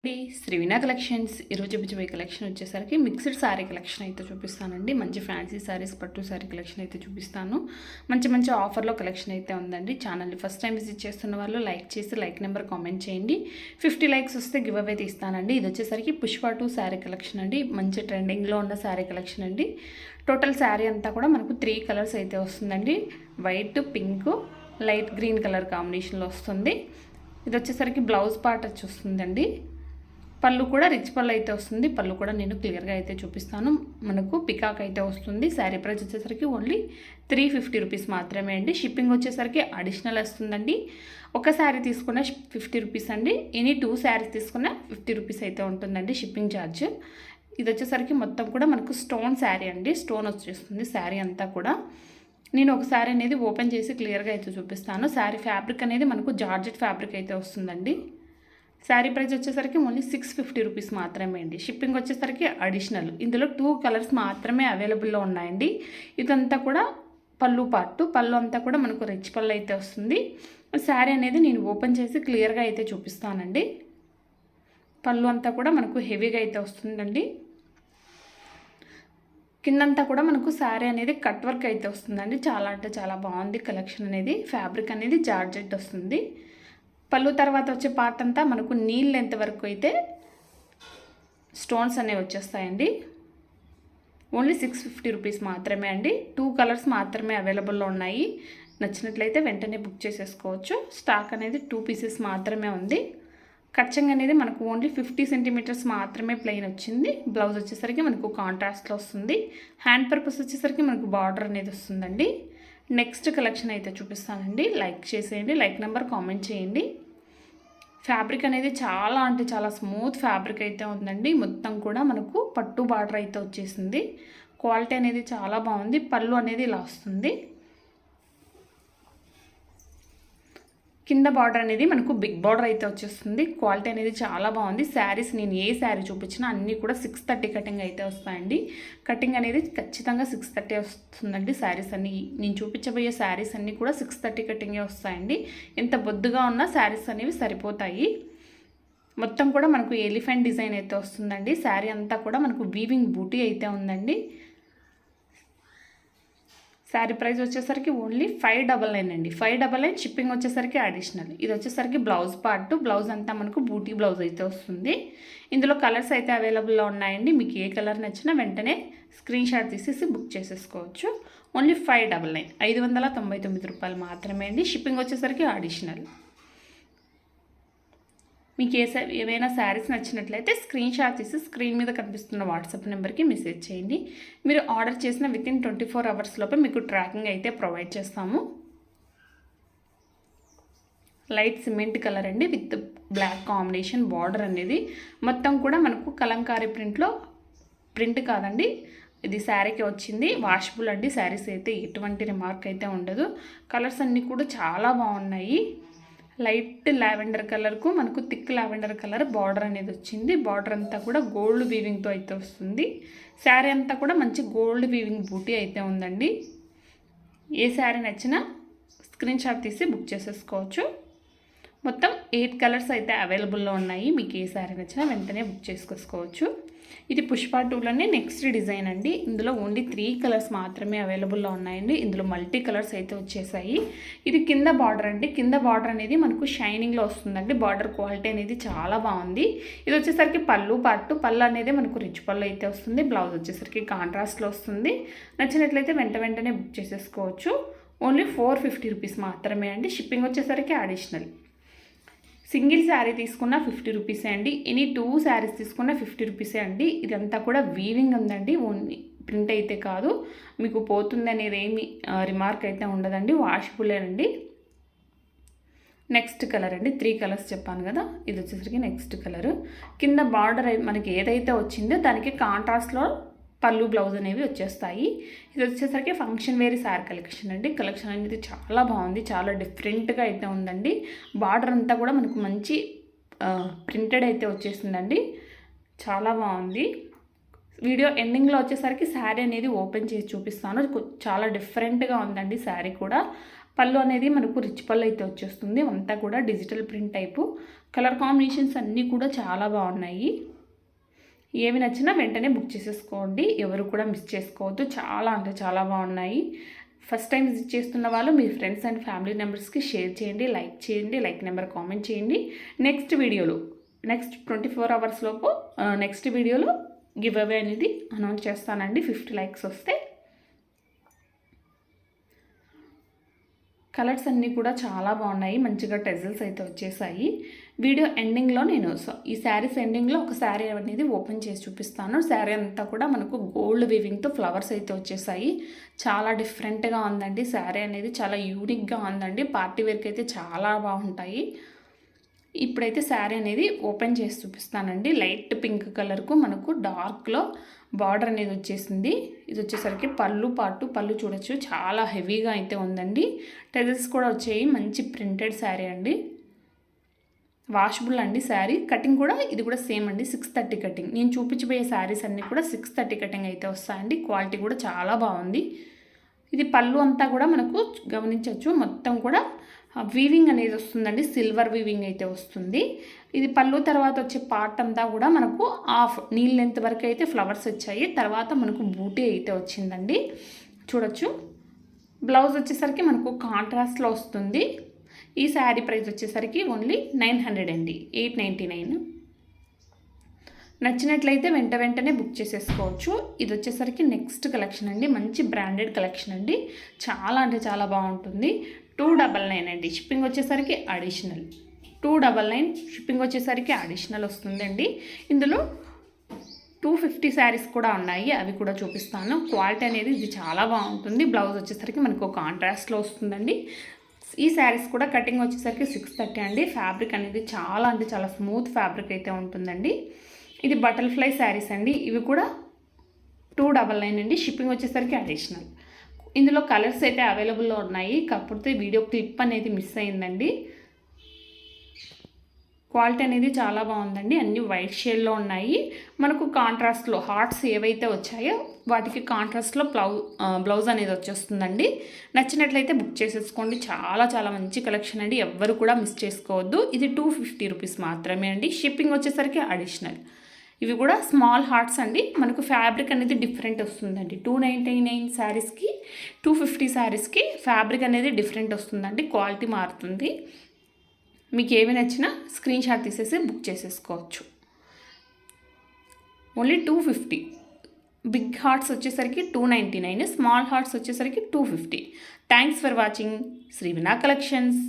శ్రీవినా collections ఈరోజు చూపించబోయే collection వచ్చేసరికి మిక్స్డ్ శారీ కలెక్షన్ అయితే చూపిస్తానండి. మంచి ఫ్యాన్సీ శారీస్ పట్టు శారీ కలెక్షన్ అయితే చూపిస్తాను. మంచి ఆఫర్లో కలెక్షన్ అయితే ఉందండి. ఛానల్ని ఫస్ట్ టైం విజిట్ చేస్తున్న వాళ్ళు లైక్ చేసి లైక్ నెంబర్ కామెంట్ చేయండి. 50 లైక్స్ వస్తే గివ్ అవే తీస్తానండి. ఇది వచ్చేసరికి పుష్ప 2 శారీ కలెక్షన్ అండి. మంచి ట్రెండింగ్లో ఉన్న శారీ కలెక్షన్ అండి. టోటల్ శారీ అంతా కూడా మనకు 3 కలర్స్ అయితే వస్తుందండి. White, pink, light green colour కాంబినేషన్లో వస్తుంది. ఇది వచ్చేసరికి బ్లౌజ్ పార్ట్ వచ్చి వస్తుందండి. పళ్ళు కూడా రిచ్ పళ్ళు అయితే వస్తుంది. పళ్ళు కూడా నేను క్లియర్గా అయితే చూపిస్తాను. మనకు పికాక్ అయితే వస్తుంది. శారీ ప్రైస్ వచ్చేసరికి ఓన్లీ 350 రూపీస్ మాత్రమే అండి. షిప్పింగ్ వచ్చేసరికి అడిషనల్ వస్తుందండి. ఒక శారీ తీసుకున్న 50 రూపీస్ అండి. ఎనీ 2 శారీస్ తీసుకున్న 50 రూపీస్ అయితే ఉంటుందండి షిప్పింగ్ ఛార్జ్. ఇది వచ్చేసరికి మొత్తం కూడా మనకు స్టోన్ శారీ అండి. స్టోన్ వచ్చేస్తుంది శారీ అంతా కూడా. నేను ఒక శారీ అనేది ఓపెన్ చేసి క్లియర్గా అయితే చూపిస్తాను. శారీ ఫ్యాబ్రిక్ అనేది మనకు జార్జెట్ ఫ్యాబ్రిక్ అయితే వస్తుందండి. శారీ ప్రైస్ వచ్చేసరికి ఓన్లీ 650 రూపీస్ మాత్రమే అండి. షిప్పింగ్ వచ్చేసరికి అడిషనల్. ఇందులో 2 కలర్స్ మాత్రమే అవైలబుల్లో ఉన్నాయండి. ఇదంతా కూడా పళ్ళు పార్ట్. పళ్ళు అంతా కూడా మనకు రిచ్ పళ్ళు అయితే వస్తుంది. శారీ అనేది నేను ఓపెన్ చేసి క్లియర్గా అయితే చూపిస్తానండి. పళ్ళు అంతా కూడా మనకు హెవీగా అయితే వస్తుందండి. కిందంతా కూడా మనకు శారీ అనేది కట్ వర్క్ అయితే వస్తుందండి. చాలా అంటే చాలా బాగుంది కలెక్షన్ అనేది. ఫ్యాబ్రిక్ అనేది జార్జెట్ వస్తుంది. పళ్ళు తర్వాత వచ్చే పార్ట్ అంతా మనకు నీళ్ళు లెంత్ వరకు అయితే స్టోన్స్ అనేవి వచ్చేస్తాయండి. ఓన్లీ 650 రూపీస్ మాత్రమే అండి. 2 కలర్స్ మాత్రమే అవైలబుల్లో ఉన్నాయి. నచ్చినట్లయితే వెంటనే బుక్ చేసేసుకోవచ్చు. స్టాక్ అనేది 2 పీసెస్ మాత్రమే ఉంది. కచ్చంగ్ అనేది మనకు ఓన్లీ 50 సెంటీమీటర్స్ మాత్రమే ప్లెయిన్ వచ్చింది. బ్లౌజ్ వచ్చేసరికి మనకు కాంట్రాస్ట్లో వస్తుంది. హ్యాండ్ పర్పస్ వచ్చేసరికి మనకు బార్డర్ అనేది వస్తుందండి. నెక్స్ట్ కలెక్షన్ అయితే చూపిస్తానండి. లైక్ చేసేయండి, లైక్ నెంబర్ కామెంట్ చేయండి. ఫ్యాబ్రిక్ అనేది చాలా అంటే చాలా స్మూత్ ఫ్యాబ్రిక్ అయితే ఉందండి. మొత్తం కూడా మనకు పట్టు బార్డర్ అయితే వచ్చేసింది. క్వాలిటీ అనేది చాలా బాగుంది. పళ్ళు అనేది ఇలా వస్తుంది. కింద బార్డర్ అనేది మనకు బిగ్ బార్డర్ అయితే వచ్చేస్తుంది. క్వాలిటీ అనేది చాలా బాగుంది. శారీస్ నేను ఏ శారీ చూపించినా అన్నీ కూడా 630 కటింగ్ అయితే వస్తాయండి. కటింగ్ అనేది ఖచ్చితంగా 630 వస్తుందండి. శారీస్ అన్నీ నేను చూపించబోయే శారీస్ అన్నీ కూడా 630 కటింగే వస్తాయండి. ఎంత బొద్దుగా ఉన్న శారీస్ అనేవి సరిపోతాయి. మొత్తం కూడా మనకు ఎలిఫెంట్ డిజైన్ అయితే వస్తుందండి. శారీ అంతా కూడా మనకు వీవింగ్ బూటీ అయితే ఉందండి. శారీ ప్రైస్ వచ్చేసరికి ఓన్లీ 599 అండి. 599 షిప్పింగ్ వచ్చేసరికి అడిషనల్. ఇది వచ్చేసరికి బ్లౌజ్ పార్ట్. బ్లౌజ్ అంతా మనకు బూటీ బ్లౌజ్ అయితే వస్తుంది. ఇందులో కలర్స్ అయితే అవైలబుల్లో ఉన్నాయండి. మీకు ఏ కలర్ నచ్చినా వెంటనే స్క్రీన్ షాట్ తీసేసి బుక్ చేసేసుకోవచ్చు. ఓన్లీ 599, 599 రూపాయలు మాత్రమే అండి. షిప్పింగ్ వచ్చేసరికి అడిషనల్. మీకు ఏవైనా శారీస్ నచ్చినట్లయితే స్క్రీన్ షాట్ తీసి స్క్రీన్ మీద కనిపిస్తున్న వాట్సాప్ నెంబర్కి మెసేజ్ చేయండి. మీరు ఆర్డర్ చేసిన వితిన్ 24 అవర్స్ లోపే మీకు ట్రాకింగ్ అయితే ప్రొవైడ్ చేస్తాము. లైట్ సిమెంట్ కలర్ అండి విత్ బ్లాక్ కాంబినేషన్ బార్డర్ అనేది. మొత్తం కూడా మనకు కలంకారీ ప్రింట్లో ప్రింట్ కాదండి, ఇది శారీకి వచ్చింది. వాషబుల్ అండి. శారీస్ అయితే ఎటువంటి రిమార్క్ అయితే ఉండదు. కలర్స్ అన్నీ కూడా చాలా బాగున్నాయి. లైట్ లావెండర్ కలర్కు మనకు థిక్ లావెండర్ కలర్ బార్డర్ అనేది వచ్చింది. బార్డర్ అంతా కూడా గోల్డ్ వీవింగ్తో అయితే వస్తుంది. శారీ అంతా కూడా మంచి గోల్డ్ వీవింగ్ బూటీ అయితే ఉందండి. ఏ శారీ నచ్చినా స్క్రీన్ షాట్ తీసి బుక్ చేసేసుకోవచ్చు. మొత్తం 8 కలర్స్ అయితే అవైలబుల్లో ఉన్నాయి. మీకు ఏ శారీ నచ్చినా వెంటనే బుక్ చేసుకోవచ్చు. ఇది పుష్ప 2లోనే నెక్స్ట్ డిజైన్ అండి. ఇందులో ఓన్లీ 3 కలర్స్ మాత్రమే అవైలబుల్లో ఉన్నాయండి. ఇందులో మల్టీ కలర్స్ అయితే వచ్చేసాయి. ఇది కింద బార్డర్ అండి. కింద బార్డర్ అనేది మనకు షైనింగ్లో వస్తుందండి. బార్డర్ క్వాలిటీ అనేది చాలా బాగుంది. ఇది వచ్చేసరికి పళ్ళు పార్ట్. పళ్ళు అనేది మనకు రిచ్ పళ్ళు అయితే వస్తుంది. బ్లౌజ్ వచ్చేసరికి కాంట్రాస్ట్లో వస్తుంది. నచ్చినట్లయితే వెంటనే బుక్ చేసేసుకోవచ్చు. ఓన్లీ 450 రూపీస్ మాత్రమే అండి. షిప్పింగ్ వచ్చేసరికి అడిషనల్. సింగిల్ శారీ తీసుకున్న 50 రూపీసే అండి. ఎనీ 2 శారీస్ తీసుకున్న 50 రూపీసే అండి. ఇదంతా కూడా వీవింగ్ ఉందండి. ఓన్లీ ప్రింట్ అయితే కాదు. మీకు పోతుంది అనేది ఏమి రిమార్క్ అయితే ఉండదండి. వాషబుల్ అండి. నెక్స్ట్ కలర్ అండి. 3 కలర్స్ చెప్పాను కదా, ఇది వచ్చేసరికి నెక్స్ట్ కలర్. కింద బార్డర్ మనకి ఏదైతే వచ్చిందో దానికి కాంట్రాస్ట్లో పళ్ళు బ్లౌజ్ అనేవి వచ్చేస్తాయి. ఇది వచ్చేసరికి ఫంక్షన్ వేర్ శారీ కలెక్షన్ అండి. కలెక్షన్ అనేది చాలా బాగుంది. చాలా డిఫరెంట్గా అయితే ఉందండి. బార్డర్ అంతా కూడా మనకు మంచి ప్రింటెడ్ అయితే వచ్చేసిందండి. చాలా బాగుంది. వీడియో ఎండింగ్లో వచ్చేసరికి శారీ అనేది ఓపెన్ చేసి చూపిస్తాను. చాలా డిఫరెంట్గా ఉందండి శారీ కూడా. పళ్ళు అనేది మనకు రిచ్ పళ్ళు అయితే వచ్చేస్తుంది. అంతా కూడా digital print type. Colour combinations అన్నీ కూడా చాలా బాగున్నాయి. ఏవి నచ్చినా వెంటనే బుక్ చేసేసుకోండి, ఎవరు కూడా మిస్ చేసుకోవద్దు. చాలా అంటే చాలా బాగున్నాయి. ఫస్ట్ టైం విజిట్ చేస్తున్న వాళ్ళు మీ ఫ్రెండ్స్ అండ్ ఫ్యామిలీ మెంబర్స్కి షేర్ చేయండి, లైక్ నెంబర్ కామెంట్ చేయండి. నెక్స్ట్ 24 అవర్స్ లోపు నెక్స్ట్ వీడియోలో గివ్ అవే అనేది అనౌన్స్ చేస్తానండి. 50 లైక్స్ వస్తే. కలర్స్ అన్నీ కూడా చాలా బాగున్నాయి, మంచిగా టెజల్స్ అయితే వచ్చేసాయి. వీడియో ఎండింగ్లో నేను ఈ శారీస్ ఎండింగ్లో ఒక శారీ అనేది ఓపెన్ చేసి చూపిస్తాను. శారీ అంతా కూడా మనకు గోల్డ్ వీవింగ్తో ఫ్లవర్స్ అయితే వచ్చేసాయి. చాలా డిఫరెంట్గా ఉందండి శారీ అనేది, చాలా యూనిక్గా ఉందండి. పార్టీ వేర్కి అయితే చాలా బాగుంటాయి. ఇప్పుడైతే శారీ అనేది ఓపెన్ చేసి చూపిస్తానండి. లైట్ పింక్ కలర్కు మనకు డార్క్లో బార్డర్ అనేది వచ్చేసింది. ఇది వచ్చేసరికి పళ్ళు చూడొచ్చు, చాలా హెవీగా అయితే ఉందండి. టెజల్స్ కూడా వచ్చాయి. మంచి ప్రింటెడ్ శారీ అండి, వాషబుల్ అండి శారీ. కటింగ్ కూడా ఇది కూడా సేమ్ అండి, 630 కటింగ్. నేను చూపించబోయే శారీస్ అన్నీ కూడా 630 కటింగ్ అయితే వస్తాయండి. క్వాలిటీ కూడా చాలా బాగుంది. ఇది పళ్ళు అంతా కూడా మనకు గమనించవచ్చు, మొత్తం కూడా వీవింగ్ అనేది వస్తుందండి, సిల్వర్ వీవింగ్ అయితే వస్తుంది. ఇది పళ్ళు తర్వాత వచ్చే పార్ట్ అంతా కూడా మనకు నీళ్ళ లెంత్ వరకు అయితే ఫ్లవర్స్ వచ్చాయి. తర్వాత మనకు బూటీ అయితే వచ్చిందండి, చూడొచ్చు. బ్లౌజ్ వచ్చేసరికి మనకు కాంట్రాస్ట్లో వస్తుంది. ఈ శారీ ప్రైస్ వచ్చేసరికి ఓన్లీ 900 అండి, 899. నచ్చినట్లయితే వెంటనే బుక్ చేసేసుకోవచ్చు. ఇది వచ్చేసరికి నెక్స్ట్ కలెక్షన్ అండి, మంచి బ్రాండెడ్ కలెక్షన్ అండి. చాలా అంటే చాలా బాగుంటుంది. 299 అండి, షిప్పింగ్ వచ్చేసరికి అడిషనల్. 299 షిప్పింగ్ వచ్చేసరికి అడిషనల్ వస్తుందండి. ఇందులో 250 శారీస్ కూడా ఉన్నాయి, అవి కూడా చూపిస్తాను. క్వాలిటీ అనేది ఇది చాలా బాగుంటుంది. బ్లౌజ్ వచ్చేసరికి మనకు కాంట్రాస్ట్లో వస్తుందండి. ఈ శారీస్ కూడా కటింగ్ వచ్చేసరికి 630 అండి. ఫ్యాబ్రిక్ అనేది చాలా అంటే చాలా స్మూత్ ఫ్యాబ్రిక్ అయితే ఉంటుందండి. ఇది బటర్ఫ్లై శారీస్ అండి, ఇవి కూడా 299 అండి. షిప్పింగ్ వచ్చేసరికి అడిషనల్. ఇందులో కలర్స్ అయితే అవైలబుల్లో ఉన్నాయి, కాకపోతే వీడియో క్లిప్ అనేది మిస్ అయిందండి. క్వాలిటీ అనేది చాలా బాగుందండి. అన్నీ వైట్ షేడ్లో ఉన్నాయి. మనకు కాంట్రాస్ట్లో హార్ట్స్ ఏవైతే వచ్చాయో వాటికి కాంట్రాస్ట్లో బ్లౌజ్ అనేది వచ్చేస్తుందండి. నచ్చినట్లయితే బుక్ చేసేసుకోండి. చాలా చాలా మంచి కలెక్షన్ అండి, ఎవ్వరు కూడా మిస్ చేసుకోవద్దు. ఇది 250 రూపీస్ మాత్రమే అండి. షిప్పింగ్ వచ్చేసరికి అడిషనల్. ఇవి కూడా స్మాల్ హార్ట్స్ అండి. మనకు ఫ్యాబ్రిక్ అనేది డిఫరెంట్ వస్తుందండి. 299 శారీస్కి 250 శారీస్కి ఫ్యాబ్రిక్ అనేది డిఫరెంట్ వస్తుందండి, క్వాలిటీ మారుతుంది. మీకు ఏమి నచ్చినా స్క్రీన్ షాట్ తీసేసి బుక్ చేసేసుకోవచ్చు. ఓన్లీ 250. బిగ్ హార్ట్స్ వచ్చేసరికి 299, స్మాల్ హార్ట్స్ వచ్చేసరికి 250. థ్యాంక్స్ ఫర్ వాచింగ్ శ్రీ వినా కలెక్షన్స్.